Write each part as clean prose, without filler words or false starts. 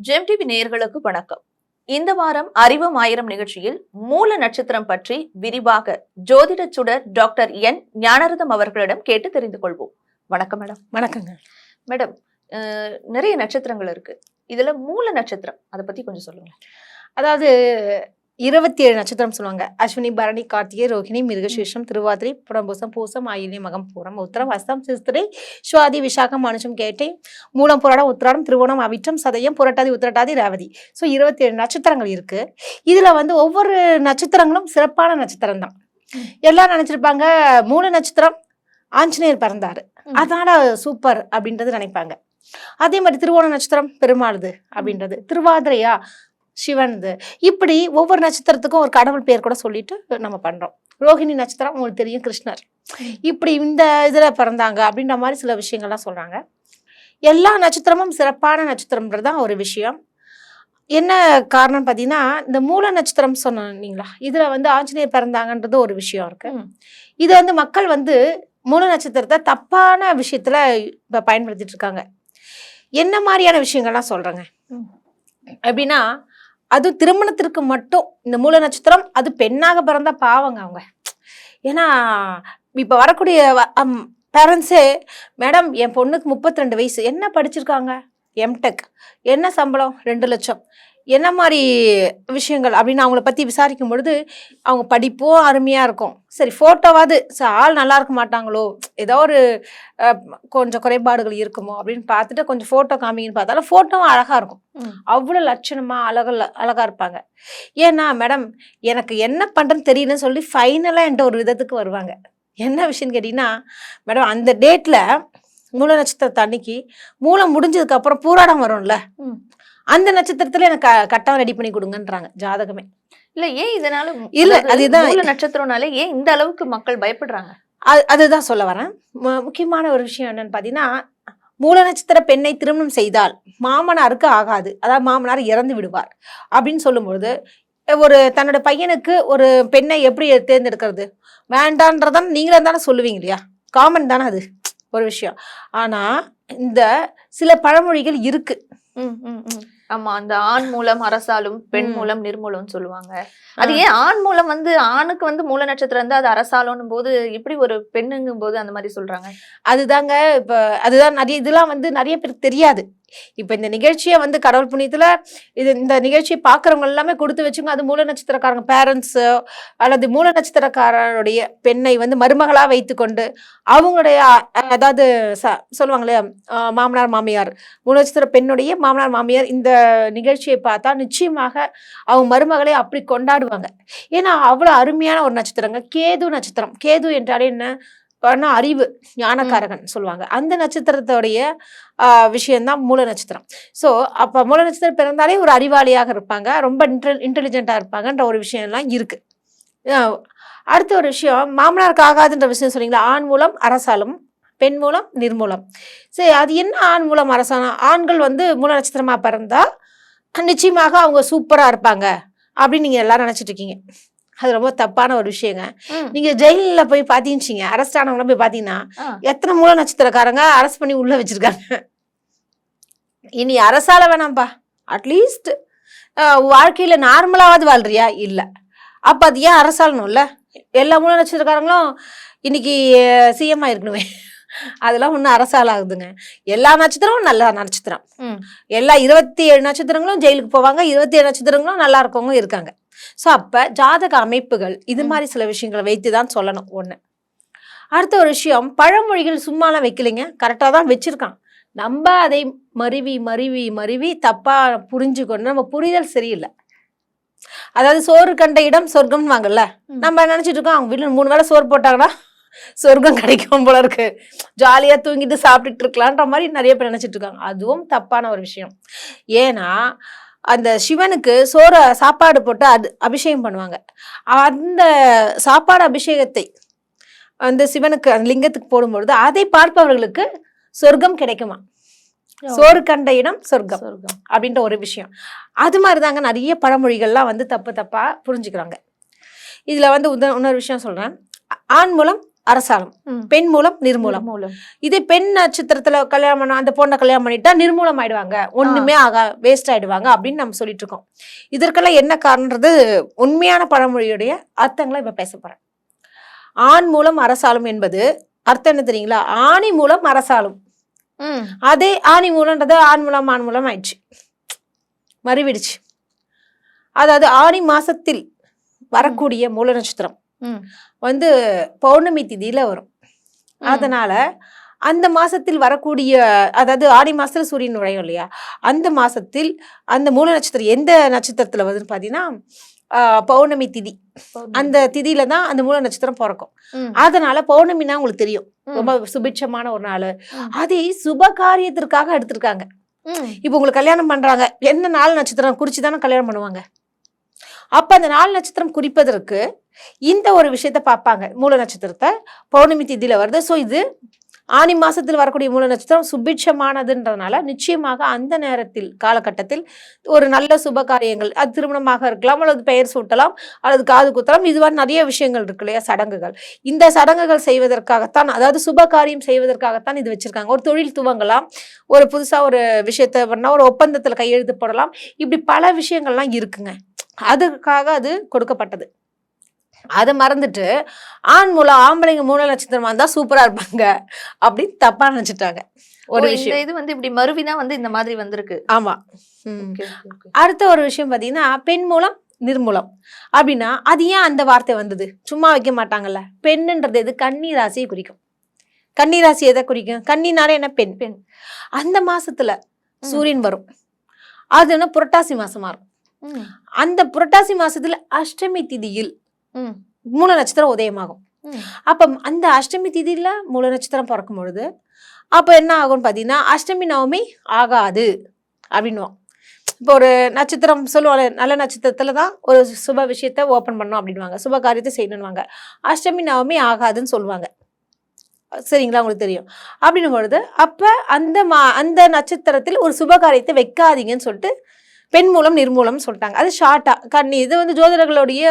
GeM TV நேயர்களுக்கு வணக்கம். இந்த வாரம் அறிவும் ஆயிரம் நிகழ்ச்சியில் மூல நட்சத்திரம் பற்றி விரிவாக ஜோதிட சுடர் டாக்டர் என் ஞானரதம் அவர்களிடம் கேட்டு தெரிந்து கொள்வோம். வணக்கம் மேடம். வணக்கங்க மேடம். நிறைய நட்சத்திரங்கள் இருக்கு. இதுல மூல நட்சத்திரம் அதை பத்தி கொஞ்சம் சொல்லுங்க. அதாவது 27 நட்சத்திரம் சொல்லுவாங்க. அஸ்வினி, பரணி, கார்த்திகை, ரோஹிணி, மிருகசீர்ஷம், திருவாதிரை, புனர்பூசம், பூசம், ஆயில்யம், மகம், பூரம், உத்திரம், ஹஸ்தம், சித்திரை, சுவாதி, விசாகம், மனுஷம், கேட்டை, மூலம், புராடம், உத்திராடம், திருவோணம், அவிட்டம், சதயம், புரட்டாதி, உத்திரட்டாதி, ரேவதி. ஸோ 27 நட்சத்திரங்கள் இருக்கு. இதுல ஒவ்வொரு நட்சத்திரங்களும் சிறப்பான நட்சத்திரம் தான். எல்லாரும் நினைச்சிருப்பாங்க மூல நட்சத்திரம் ஆஞ்சநேயர் பிறந்தாரு, அதனால சூப்பர் அப்படின்றது நினைப்பாங்க. அதே மாதிரி திருவோண நட்சத்திரம் பெருமாளுது அப்படின்றது, திருவாதிரையா சிவன்து. இப்படி ஒவ்வொரு நட்சத்திரத்துக்கும் ஒரு கடவுள் பேர் கூட சொல்லிட்டு நம்ம பண்றோம். ரோஹிணி நட்சத்திரம் உங்களுக்கு தெரியும், கிருஷ்ணர். இப்படி இந்த இதுல பிறந்தாங்க அப்படின்ற மாதிரி சில விஷயங்கள்லாம் சொல்றாங்க. எல்லா நட்சத்திரமும் சிறப்பான நட்சத்திரம்ன்றதுதான் ஒரு விஷயம். என்ன காரணம் பார்த்தீங்கன்னா, இந்த மூல நட்சத்திரம் சொன்னீங்களா, இதுல ஆஞ்சநேயர் பிறந்தாங்கன்றது ஒரு விஷயம் இருக்கு. இது மக்கள் மூல நட்சத்திரத்தை தப்பான விஷயத்துல இப்ப பயன்படுத்திட்டு இருக்காங்க. என்ன மாதிரியான விஷயங்கள்லாம் சொல்றேங்க அப்படின்னா, அது திருமணத்திற்கு மட்டும் இந்த மூல நட்சத்திரம், அது பெண்ணாக பிறந்தா பாவங்க அவங்க. ஏன்னா இப்ப வரக்கூடிய பேரண்ட்ஸே, மேடம் என் பொண்ணுக்கு 32 வயசு, என்ன படிச்சிருக்காங்க, எம்டெக், என்ன சம்பளம் 2 லட்சம், என்ன மாதிரி விஷயங்கள் அப்படின்னு அவங்கள பற்றி விசாரிக்கும் பொழுது அவங்க படிப்பும் அருமையாக இருக்கும். சரி, ஃபோட்டோவாது ஆள் நல்லா இருக்க மாட்டாங்களோ, ஏதோ ஒரு கொஞ்சம் குறைபாடுகள் இருக்குமோ அப்படின்னு பார்த்துட்டு கொஞ்சம் ஃபோட்டோ காமிங்கன்னு பார்த்தாலும் ஃபோட்டோவும் அழகாக இருக்கும். அவ்வளோ லட்சணமாக அழகாக இருப்பாங்க. ஏன்னா மேடம் எனக்கு என்ன பண்ணுறேன்னு தெரியலன்னு சொல்லி ஃபைனலாக என்கிட்ட ஒரு விதத்துக்கு வருவாங்க. என்ன விஷயம்னு கேட்டிங்கன்னா, மேடம் அந்த டேட்டில் மூல நட்சத்திரத்தை அன்னைக்கு மூலம் முடிஞ்சதுக்கப்புறம் பூராடம் வரும்ல, அந்த நட்சத்திரத்துல எனக்கு கட்டம் ரெடி பண்ணி கொடுங்கன்றாங்க ஜாதகமே. இல்ல ஏன் இதனால இல்ல அதுதான் மூல நட்சத்திரம்னாலே ஏன் இந்த அளவுக்கு மக்கள் பயப்படுறாங்க? அதுதான் சொல்ல வரேன். முக்கியமான ஒரு விஷயம் என்னன்னு பாத்தீங்கன்னா, மூல நட்சத்திர பெண்ணை திருமணம் செய்தால் மாமனாருக்கு ஆகாது, அதாவது மாமனார் இறந்து விடுவார் அப்படின்னு சொல்லும்பொழுது, ஒரு தன்னோட பையனுக்கு ஒரு பெண்ணை எப்படி தேர்ந்தெடுக்கிறது, வேண்டான்றதான் நீங்களே தானே சொல்லுவீங்க இல்லையா, காமன் தானே அது ஒரு விஷயம். ஆனா இந்த சில பழமொழிகள் இருக்கு. ஆமா, அந்த ஆண் மூலம் அரசாலும் பெண் மூலம் நிர்மூலம் சொல்லுவாங்க. அது ஏன் ஆண் மூலம் ஆணுக்கு மூல நட்சத்திரம் இருந்தா அது அரசாலும் போது இப்படி ஒரு பெண்ணுங்கும் போது அந்த மாதிரி சொல்றாங்க? அதுதாங்க இப்ப அதுதான் நிறைய இதெல்லாம் நிறைய பேருக்கு தெரியாது. இப்ப இந்த நிகழ்ச்சியை கடவுள் புண்ணியத்துல இந்த நிகழ்ச்சியை பாக்குறவங்க எல்லாமே கொடுத்து வச்சுங்க. அது மூல நட்சத்திரக்காரங்க பேரண்ட்ஸ் அல்லது மூல நட்சத்திரக்காரருடைய பெண்ணை மருமகளா வைத்துக்கொண்டு அவங்களுடைய அதாவது சொல்லுவாங்களே மாமனார் மாமியார், மூல நட்சத்திர பெண்ணுடைய மாமனார் மாமியார் இந்த நிகழ்ச்சியை பார்த்தா நிச்சயமாக அவங்க மருமகளை அப்படி கொண்டாடுவாங்க. ஏன்னா அவ்வளவு அருமையான ஒரு நட்சத்திரங்க. கேது நட்சத்திரம். கேது என்றாலே என்ன, அறிவு, ஞானக்காரகன் சொல்லுவாங்க. அந்த நட்சத்திரத்தோடைய விஷயம்தான் மூல நட்சத்திரம். ஸோ அப்ப மூல நட்சத்திரம் பிறந்தாலே ஒரு அறிவாளியாக இருப்பாங்க, ரொம்ப இன்டெலிஜென்ட்டா இருப்பாங்கன்ற ஒரு விஷயம் எல்லாம் இருக்கு. அடுத்த ஒரு விஷயம், மாமனாருக்கு ஆகாதுன்ற விஷயம் சொன்னீங்களா, ஆண் மூலம் அரசாலும் பெண் மூலம் நிர்மூலம். சரி, அது என்ன ஆண் மூலம் அரசாலம்? ஆண்கள் மூல நட்சத்திரமா பிறந்தா நிச்சயமாக அவங்க சூப்பரா இருப்பாங்க அப்படின்னு நீங்க எல்லாரும் நினைச்சிட்டு இருக்கீங்க. அது ரொம்ப தப்பான ஒரு விஷயங்க. நீங்க ஜெயில போய் பாத்தீங்க, அரெஸ்ட் ஆனவங்கள போய் பாத்தீங்கன்னா எத்தனை மூல நட்சத்திரக்காரங்க அரெஸ்ட் பண்ணி உள்ள வச்சிருக்காங்க. இனி அரசால வேணாம்பா, அட்லீஸ்ட் வாழ்க்கையில நார்மலாவது வாழ்றியா? இல்ல, அப்ப அது ஏன் அரசாலணும்ல? எல்லா மூல நட்சத்திரக்காரங்களும் இன்னைக்கு சிஎம் ஆயிருக்கணுமே, அதெல்லாம் ஒன்றும் அரசால் ஆகுதுங்க. எல்லா நட்சத்திரமும் நல்ல நட்சத்திரம். எல்லா 27 நட்சத்திரங்களும் ஜெயிலுக்கு போவாங்க, 27 நட்சத்திரங்களும் நல்லா இருக்கவங்க இருக்காங்க. ஸோ அப்ப ஜாதக அமைப்புகள் இது மாதிரி சில விஷயங்களை வைத்துதான் சொல்லணும். ஒண்ணு. அடுத்த ஒரு விஷயம், பழமொழிகள் சும்மாலாம் வைக்கலைங்க, கரெக்டாக தான் வச்சிருக்கான். நம்ம அதை மருவி மருவி மருவி தப்பா புரிஞ்சுக்கணும். நம்ம புரிதல் சரியில்லை. அதாவது சோறு கண்ட இடம் சொர்க்கம் வாங்கல்ல, நம்ம நினைச்சிட்டு இருக்கோம் அவங்க வீட்டுல 3 வேளை சோறு போட்டாங்கன்னா சொர்க்கம் கிடைக்கும் போல இருக்கு, ஜாலியா தூங்கிட்டு சாப்பிட்டுட்டு இருக்கலான்ற மாதிரி நிறைய பேர் நினைச்சிட்டு இருக்காங்க. அதுவும் தப்பான ஒரு விஷயம். ஏன்னா அந்த சிவனுக்கு சாப்பாடு போட்டு அபிஷேகம் பண்ணுவாங்க. அந்த சாப்பாடு அபிஷேகத்தை சிவனுக்கு அந்த லிங்கத்துக்கு போடும்பொழுது அதை பார்ப்பவர்களுக்கு சொர்க்கம் கிடைக்குமா, சோறு கண்ட இடம் சொர்க்கம் அப்படின்ற ஒரு விஷயம். அது மாதிரிதாங்க நிறைய பழமொழிகள்லாம் தப்பு தப்பா புரிஞ்சுக்கிறாங்க. இதுல இன்னொரு விஷயம் சொல்றேன். ஆண் மூலம் அரசாலும், பெண் மூலம் நிர்மூலம். இதே பெண் நட்சத்திரத்துல கல்யாணம் பண்ண அந்த பொண்ணை கல்யாணம் பண்ணிட்டா நிர்மூலம் ஆயிடுவாங்க, ஒண்ணுமே வேஸ்ட் ஆயிடுவாங்க அப்படின்னு நம்ம சொல்லிட்டு இருக்கோம். இதற்கெல்லாம் என்ன காரணம்ன்றது உண்மையான பழமொழியுடைய அர்த்தங்களை இப்ப பேச போறேன். ஆண் மூலம் அரசாலும் என்பது அர்த்தம் என்ன தெரியுங்களா? ஆணி மூலம் அரசாலும். அதே ஆணி மூலம்ன்றது ஆண் மூலம் ஆயிடுச்சு, மறுவிடுச்சு. அதாவது ஆணி மாசத்தில் வரக்கூடிய மூல நட்சத்திரம் வந்து பௌர்ணமி திதியில வரும். அதனால அந்த மாசத்தில் வரக்கூடிய, அதாவது ஆடி மாசத்துல சூரியன் நுழையும் இல்லையா, அந்த மாசத்தில் அந்த மூல நட்சத்திரம் எந்த நட்சத்திரத்துல வருதுன்னு பாத்தீங்கன்னா பௌர்ணமி திதி. அந்த திதியில தான் அந்த மூல நட்சத்திரம் பிறக்கும். அதனால பௌர்ணமினா உங்களுக்கு தெரியும், ரொம்ப சுபிட்சமான ஒரு நாள். அதை சுப காரியத்திற்காக எடுத்திருக்காங்க. இப்ப உங்களுக்கு கல்யாணம் பண்றாங்க, என்ன நாள் நட்சத்திரம் குறிச்சுதானே கல்யாணம் பண்ணுவாங்க. அப்ப அந்த நாலு நட்சத்திரம் குறிப்பதற்கு இந்த ஒரு விஷயத்த பார்ப்பாங்க. மூல நட்சத்திரத்தை பௌர்ணமி திதியில வருது. ஸோ இது ஆனி மாசத்தில் வரக்கூடிய மூல நட்சத்திரம் சுபிட்சமானதுன்றதுனால நிச்சயமாக அந்த நேரத்தில் காலகட்டத்தில் ஒரு நல்ல சுப காரியங்கள், அது திருமணமாக இருக்கலாம், அல்லது பெயர் சூட்டலாம், அல்லது காது குத்தலாம், இது மாதிரி நிறைய விஷயங்கள் இருக்கு இல்லையா, சடங்குகள். இந்த சடங்குகள் செய்வதற்காகத்தான், அதாவது சுப காரியம் செய்வதற்காகத்தான் இது வச்சிருக்காங்க. ஒரு தொழில் துவங்கலாம், ஒரு புதுசா ஒரு விஷயத்த பண்ணா, ஒரு ஒப்பந்தத்துல கையெழுத்து போடலாம், இப்படி பல விஷயங்கள்லாம் இருக்குங்க. அதுக்காக அது கொடுக்கப்பட்டது. அதை மறந்துட்டு ஆண் மூலம் ஆம்பளைங்க மூல நட்சத்திரமா இருந்தா சூப்பரா இருப்பாங்க அப்படின்னு தப்பா நினைச்சிட்டாங்க. ஒரு விஷயம் இது வந்து இப்படி மறுவிதான் வந்து இந்த மாதிரி வந்திருக்கு. ஆமா. அடுத்த ஒரு விஷயம் பாத்தீங்கன்னா பெண் மூலம் நிர்மூலம் அப்படின்னா அது ஏன் அந்த வார்த்தை வந்தது? சும்மா வைக்க மாட்டாங்கல்ல. பெண்ணுன்றது எது? கன்னி ராசியை குறிக்கும். கன்னி ராசி எதை குறிக்கும்? கன்னினாலே என்ன? பெண். பெண் அந்த மாசத்துல சூரியன் வரும், அது என்ன புரட்டாசி மாசமா இருக்கும். அந்த புரட்டாசி மாசத்துல அஷ்டமி திதியில் மூல நட்சத்திரம் உதயமாகும். அப்ப அந்த அஷ்டமி திதியில மூல நட்சத்திரம் பிறக்கும் பொழுது அப்ப என்ன ஆகும்னு பாத்தீங்கன்னா அஷ்டமி நவமி ஆகாது அப்படின்னுவோம். இப்போ ஒரு நட்சத்திரம் சொல்லுவாங்க, நல்ல நட்சத்திரத்துலதான் ஒரு சுப விஷயத்த ஓபன் பண்ணணும் அப்படின்வாங்க, சுப காரியத்தை செய்யணும்வாங்க. அஷ்டமி நவமி ஆகாதுன்னு சொல்லுவாங்க, சரிங்களா? உங்களுக்கு தெரியும். அப்படின்னும் பொழுது அப்ப அந்த நட்சத்திரத்தில் ஒரு சுப காரியத்தை வைக்காதீங்கன்னு சொல்லிட்டு பெண் மூலம் நிர்மூலம் சொல்லிட்டாங்க. அது ஷார்ட்டா கண்ணி. இது வந்து ஜோதிடர்களுடைய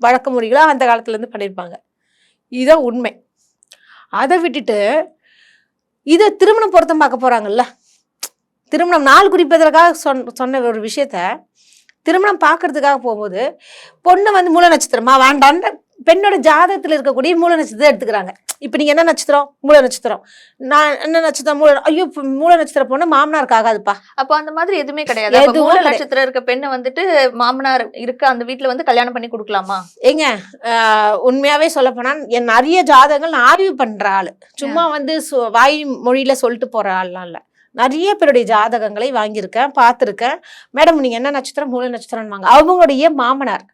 வழக்க முறைகளா அந்த காலத்துல இருந்து பண்ணியிருப்பாங்க. இதுதான் உண்மை. அதை விட்டுட்டு இதை திருமணம் பொருத்தம் பார்க்க போறாங்கல்ல, திருமணம் நாள் குறிப்பதற்காக சொன்ன ஒரு விஷயத்த திருமணம் பார்க்கறதுக்காக போகும்போது பொண்ணு வந்து மூல நட்சத்திரமா வேண்டான்னு பெண்ணோட ஜாதகத்துல இருக்கக்கூடிய மூல நட்சத்திரத்தை எடுத்துக்கிறாங்க. இப்ப நீங்க என்ன நட்சத்திரம்? மூல நட்சத்திரம். நான் என்ன நட்சத்திரம்? மூல. ஐயோ, மூல நட்சத்திரம் பொண்ணு மாமனாருக்கு ஆகாதுப்பா. அப்ப அந்த மாதிரி எதுவுமே கிடையாது. மூல நட்சத்திரம் இருக்க பெண்ணை வந்துட்டு மாமனார் இருக்க அந்த வீட்டுல வந்து கல்யாணம் பண்ணி கொடுக்கலாமா? ஏங்க உண்மையாவே சொல்ல போனா என் நிறைய ஜாதகங்கள் நான் ஆய்வு பண்ற ஆளு, சும்மா வந்து வாய் மொழியில சொல்லிட்டு போற ஆள்லாம் இல்ல. நிறைய பேருடைய ஜாதகங்களை வாங்கியிருக்கேன், பார்த்திருக்கேன். மேடம் நீங்க என்ன நட்சத்திரம்? மூல நட்சத்திரம் வாங்க. அவங்களுடைய மாமனார்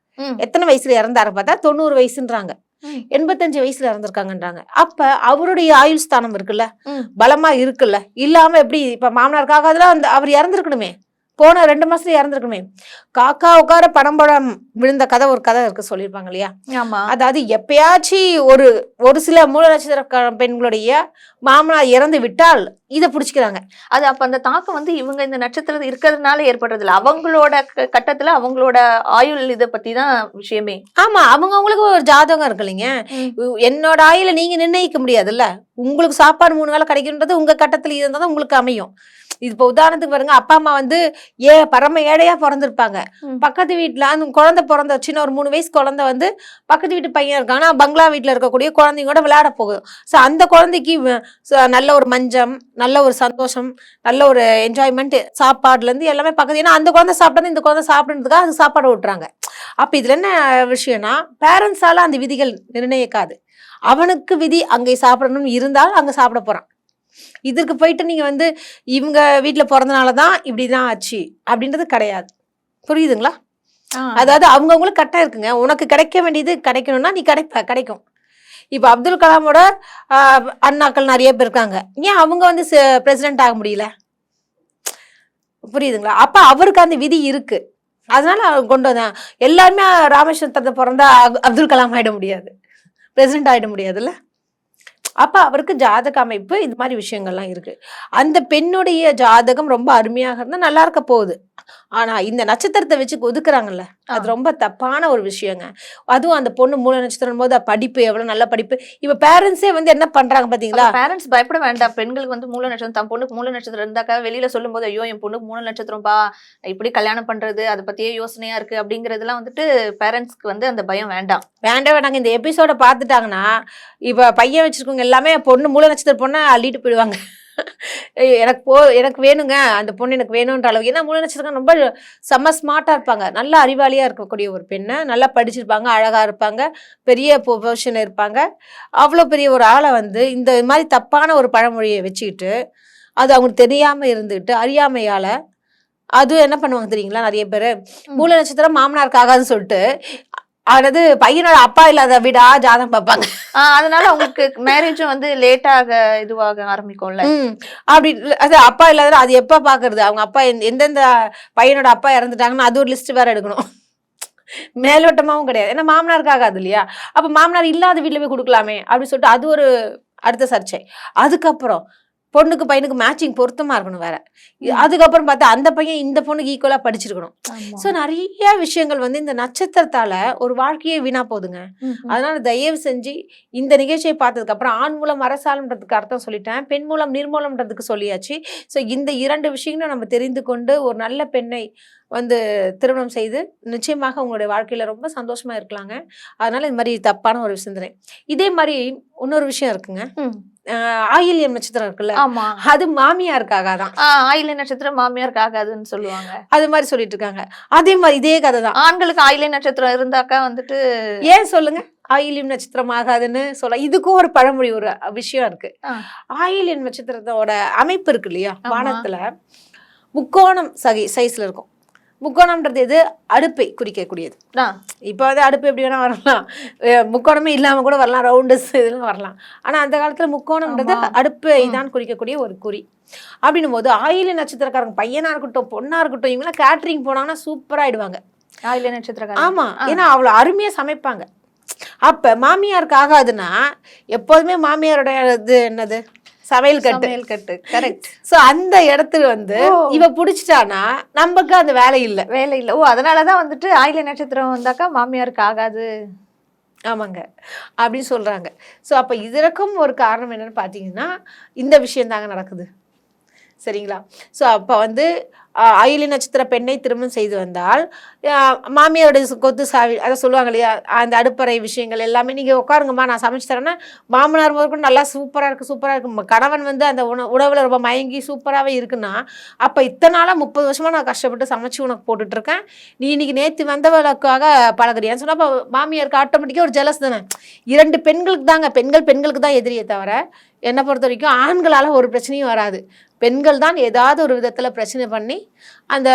எத்தனை வயசுல இறந்தாரு பார்த்தா 90 வயசுன்றாங்க, 85 வயசுல இறந்திருக்காங்கன்றாங்க. அப்ப அவருடைய ஆயுள் ஸ்தானம் இருக்குல்ல, பலமா இருக்குல்ல, இல்லாம எப்படி இப்ப மாமனாருக்காக அதெல்லாம் அந்த அவர் இறந்துருக்கணுமே, போன 2 மாசத்துல இறந்துருக்கணுமே. காக்கா உட்கார பணம்பழம் விழுந்த கதை ஒரு கதை இருக்கு, சொல்லியிருப்பாங்க இல்லையா? அதாவது எப்பயாச்சும் ஒரு சில மூல நட்சத்திர பெண்களுடைய மாமனார் இறந்து விட்டால் இதை புடிச்சுக்கிறாங்க. அது அப்ப அந்த தாக்கம் வந்து இவங்க இந்த நட்சத்திரத்துல இருக்கிறதுனால ஏற்படுறது இல்ல, அவங்களோட கட்டத்துல அவங்களோட ஆயுள் இதை பத்தி தான் விஷயமே. ஆமா, அவங்களுக்கு ஒரு ஜாதகம் இருக்கு இல்லைங்க. என்னோட ஆயுள நீங்க நிர்ணயிக்க முடியாதுல்ல. உங்களுக்கு சாப்பாடு 3 வேளை கிடைக்குன்றது உங்க கட்டத்துல இருந்தாதான் உங்களுக்கு அமையும். இது இப்ப உதாரணத்துக்கு பாருங்க, அப்பா அம்மா வந்து பரம ஏழையா பிறந்திருப்பாங்க. பக்கத்து வீட்டுல அந்த குழந்தை பிறந்த சின்ன ஒரு 3 வயசு குழந்தை வந்து பக்கத்து வீட்டு பையன் இருக்காங்கன்னா பங்களா வீட்டுல இருக்கக்கூடிய குழந்தைங்களோட விளையாட போகுது. ஸோ அந்த குழந்தைக்கு நல்ல ஒரு மஞ்சம், நல்ல ஒரு சந்தோஷம், நல்ல ஒரு என்ஜாய்மெண்ட், சாப்பாடுல இருந்து எல்லாமே பக்கத்து. ஏன்னா அந்த குழந்தை சாப்பிட்டது இந்த குழந்தை சாப்பிடுறதுக்காக அது சாப்பாடு விட்டுறாங்க. அப்ப இதுல என்ன விஷயம்னா, பேரண்ட்ஸால அந்த விதிகள் நிர்ணயிக்காது. அவனுக்கு விதி அங்கே சாப்பிடணும்னு இருந்தால் அங்க சாப்பிட போறான். இதுக்கு போயிட்டு நீங்க வந்து இவங்க வீட்டுல பிறந்தனாலதான் இப்படிதான் ஆச்சு அப்படின்றது கிடையாது. புரியுதுங்களா? அதாவது அவங்கவுங்களுக்கு கரெக்டா இருக்குங்க. உனக்கு கிடைக்க வேண்டியது கிடைக்கணும்னா நீ கிடைக்கும். இப்ப அப்துல் கலாமோட அண்ணாக்கள் நிறைய பேர் இருக்காங்க, ஏன் அவங்க வந்து பிரசிடென்ட் ஆக முடியல? புரியுதுங்களா? அப்ப அவருக்கு அந்த விதி இருக்கு, அதனால அவங்க கொண்டு வந்தான். எல்லாருமே ராமேஸ்வரத்தை பிறந்தா அப்துல் கலாம் ஆயிட முடியாது, பிரசிடென்ட் ஆயிட முடியாதுல்ல. அப்ப அவருக்கு ஜாதக அமைப்பு இது மாதிரி விஷயங்கள்லாம் இருக்கு. அந்த பெண்ணுடைய ஜாதகம் ரொம்ப அருமையாக இருந்தா நல்லா இருக்க போகுது. ஆனா இந்த நட்சத்திரத்தை வச்சு ஒதுக்குறாங்கல்ல, அது ரொம்ப தப்பான ஒரு விஷயங்க. அதுவும் அந்த பொண்ணு மூல நட்சத்திரம் போது படிப்பு எவ்வளவு நல்ல படிப்பு. இப்ப பேரண்ட்ஸே வந்து என்ன பண்றாங்க பாத்தீங்களா? பேரண்ட்ஸ் பயப்பட வேண்டாம். பெண்களுக்கு வந்து மூல நட்சத்திரம் தன் பொண்ணுக்கு மூல நட்சத்திரம் இருந்தாக்கா வெளியில சொல்லும்போது, ஐயோ என் பொண்ணுக்கு மூல நட்சத்திரம்பா, இப்படி கல்யாணம் பண்றது அதை பத்தியே யோசனையா இருக்கு அப்படிங்கறதெல்லாம் வந்துட்டு பேரண்ட்ஸ்க்கு வந்து அந்த பயம் வேண்டாம். வேண்டாங்க. இந்த எபிசோட பாத்துட்டாங்கன்னா இப்ப பையன் வச்சிருக்கவங்க எல்லாமே பொண்ணு மூல நட்சத்திரம் பொண்ணை அள்ளிட்டு போயிடுவாங்க. எனக்கு வேணுங்க அந்த பொண்ணு எனக்கு வேணும்ன்ற அளவுக்கு. ஏன்னா மூல நட்சத்திரம் ரொம்ப செம்ம ஸ்மார்ட்டா இருப்பாங்க. நல்ல அறிவாளியா இருக்கக்கூடிய ஒரு பெண்ணை, நல்லா படிச்சிருப்பாங்க, அழகா இருப்பாங்க, பெரிய பொசிஷன்ல இருப்பாங்க. அவ்வளோ பெரிய ஒரு ஆளை வந்து இந்த மாதிரி தப்பான ஒரு பழமொழியை வச்சுக்கிட்டு அது அவங்களுக்கு தெரியாம இருந்துகிட்டு அறியாமையால அது என்ன பண்ணுவாங்க தெரியுங்களா? நிறைய பேரு மூல நட்சத்திரம் மாமனாருக்கு ஆகாதுன்னு சொல்லிட்டு அதாவது பையனோட அப்பா இல்லாத வீடா ஜாதகம் பார்ப்பாங்க. அதனால அவங்களுக்கு மேரேஜும் வந்து லேட்டாக இதுவாக ஆரம்பிக்கும்ல. அப்படி அது அப்பா இல்லாத அது எப்ப பாக்குறது? அவங்க அப்பா எந்தெந்த பையனோட அப்பா இறந்துட்டாங்கன்னு அது ஒரு லிஸ்ட் வேற எடுக்கணும். மேலோட்டமாவும் கிடையாது. ஏன்னா மாமனாருக்கு ஆகாது இல்லையா? அப்ப மாமனார் இல்லாத வீட்டுல போய் கொடுக்கலாமே அப்படின்னு சொல்லிட்டு அது ஒரு அடுத்த சர்ச்சை. அதுக்கப்புறம் பொண்ணுக்கு பையனுக்கு மேட்சிங் பொருத்தமா இருக்கணும் வேற. அதுக்கப்புறம் பார்த்தா அந்த பையன் இந்த பொண்ணுக்கு ஈக்குவலா படிச்சிருக்கணும். சோ நிறைய விஷயங்கள் வந்து இந்த நட்சத்திரத்தால ஒரு வாழ்க்கையே வீணா போகுதுங்க. அதனால தயவு செஞ்சு இந்த நிகழ்ச்சியை பார்த்ததுக்கு அப்புறம் ஆண் மூலம் அரசாலம்ன்றதுக்கு அர்த்தம் சொல்லிட்டேன், பெண் மூலம் நிர்மூலம்ன்றதுக்கு சொல்லியாச்சு. ஸோ இந்த 2 விஷயங்களும் நம்ம தெரிந்து கொண்டு ஒரு நல்ல பெண்ணை வந்து திருமணம் செய்து நிச்சயமாக உங்களுடைய வாழ்க்கையில ரொம்ப சந்தோஷமா இருக்கலாங்க. அதனால இந்த மாதிரி தப்பான ஒரு சிந்தனை. இதே மாதிரி இன்னொரு விஷயம் இருக்குங்க. ஆயில்யம் நட்சத்திரம் இருக்குல்ல, அது மாமியாருக்காகதான். ஆயில்ய நட்சத்திரம் மாமியாருக்கு ஆகாதுன்னு சொல்லுவாங்க. அது மாதிரி சொல்லிட்டு இருக்காங்க. அதே மாதிரி இதே கதை தான். ஆண்களுக்கு ஆயில்ய நட்சத்திரம் இருந்தாக்கா வந்துட்டு ஏன் சொல்லுங்க ஆயில்யம் நட்சத்திரம் ஆகாதுன்னு சொல்ல? இதுக்கும் ஒரு பழமொழி ஒரு விஷயம் இருக்கு. ஆயில்யம் நட்சத்திரத்தோட அமைப்பு இருக்கு இல்லையா, வானத்துல முக்கோணம் சைஸ்ல இருக்கும். முக்கோணம்ன்றது எது? அடுப்பை குறிக்கக்கூடியது. இப்போ வந்து அடுப்பு எப்படி வேணா வரலாம், முக்கோணமே இல்லாம கூட வரலாம், ரவுண்டஸ் இதெல்லாம் வரலாம். ஆனா அந்த காலத்துல முக்கோணம்ன்றது அடுப்பை தான் குறிக்கக்கூடிய ஒரு குறி. அப்படின்னும் போது ஆயில்ய நட்சத்திரக்காரங்க பையனா இருக்கட்டும் பொண்ணா இருக்கட்டும் இவங்களாம் கேட்டரிங் போனாங்கன்னா சூப்பரா ஆயிடுவாங்க. ஆயில்ய நட்சத்திரக்காரங்க. ஆமா, ஏன்னா அவ்வளவு அருமையா சமைப்பாங்க. அப்ப மாமியாருக்கு ஆகாதுன்னா எப்போதுமே மாமியாரோட இது என்னது? சமையல் கட்டு. கரெக்ட். சோ அந்த இடத்துல வந்து இவ புடிச்சிட்டானா நமக்கு அந்த வேலை இல்ல. அதனாலதான் வந்துட்டு ஆயில்ய நட்சத்திரம் வந்தாக்கா மாமியாருக்கு ஆகாது. ஆமாங்க அப்படின்னு சொல்றாங்க. சோ அப்ப இதற்கும் ஒரு காரணம் என்னன்னு பாத்தீங்கன்னா இந்த விஷயம் தாங்க நடக்குது. சரிங்களா? ஸோ அப்போ வந்து ஆயில்ய நட்சத்திர பெண்ணை திருமணம் செய்து வந்தால் மாமியாருடைய கொத்து சாவி அதை சொல்லுவாங்க இல்லையா, அந்த அடுப்பறை விஷயங்கள் எல்லாமே நீங்கள் உட்காருங்கம்மா நான் சமைச்சு தரேன்னா மாமனார் முதற்கொண்டு நல்லா சூப்பராக இருக்குது. கணவன் வந்து அந்த உணவில் ரொம்ப மயங்கி சூப்பராகவே இருக்குன்னா அப்போ இத்தனை நாளாக 30 வருஷமாக நான் கஷ்டப்பட்டு சமைச்சு உனக்கு போட்டுட்ருக்கேன், நீ இன்னைக்கு நேற்று வந்தவளுக்காக பழகுறியான்னு சொன்னால் அப்போ மாமியாருக்கு ஆட்டோமேட்டிக்காக ஒரு ஜெலஸ் தானே. 2 பெண்களுக்கு தாங்க, பெண்களுக்கு தான் எதிரியே தவிர என்னை பொறுத்த வரைக்கும் ஆண்களால் ஒரு பிரச்சனையும் வராது. பெண்கள் தான் ஏதாவது ஒரு விதத்தில் பிரச்சனை பண்ணி அந்த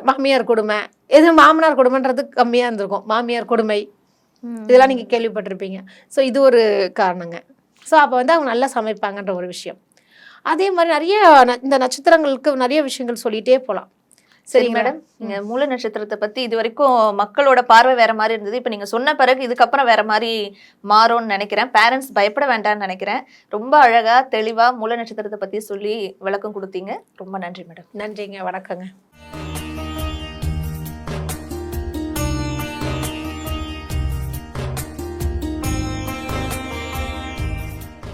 மாமியார் கொடுமை, எது மாமனார் கொடுமைன்றது கம்மியாக இருந்திருக்கும், மாமியார் கொடுமை இதெல்லாம் நீங்கள் கேள்விப்பட்டிருப்பீங்க. ஸோ இது ஒரு காரணங்க. ஸோ அப்போ வந்து அவங்க நல்லா சமைப்பாங்கன்ற ஒரு விஷயம். அதே மாதிரி நிறைய இந்த நட்சத்திரங்களுக்கு நிறைய விஷயங்கள் சொல்லிகிட்டே போகலாம். சரி மேடம், நீங்க மூல நட்சத்திரத்தை பத்தி இது வரைக்கும் மக்களோட பார்வை வேற மாதிரி இருந்தது. இப்ப நீங்க சொன்ன பிறகு இதுக்கப்புறம் வேற மாதிரி மாறும்னு நினைக்கிறேன். பேரண்ட்ஸ் பயப்பட வேண்டாம்னு நினைக்கிறேன். ரொம்ப அழகா தெளிவா மூல நட்சத்திரத்தை பத்தி சொல்லி விளக்கம் கொடுத்தீங்க. ரொம்ப நன்றி மேடம். நன்றிங்க, வணக்கங்க.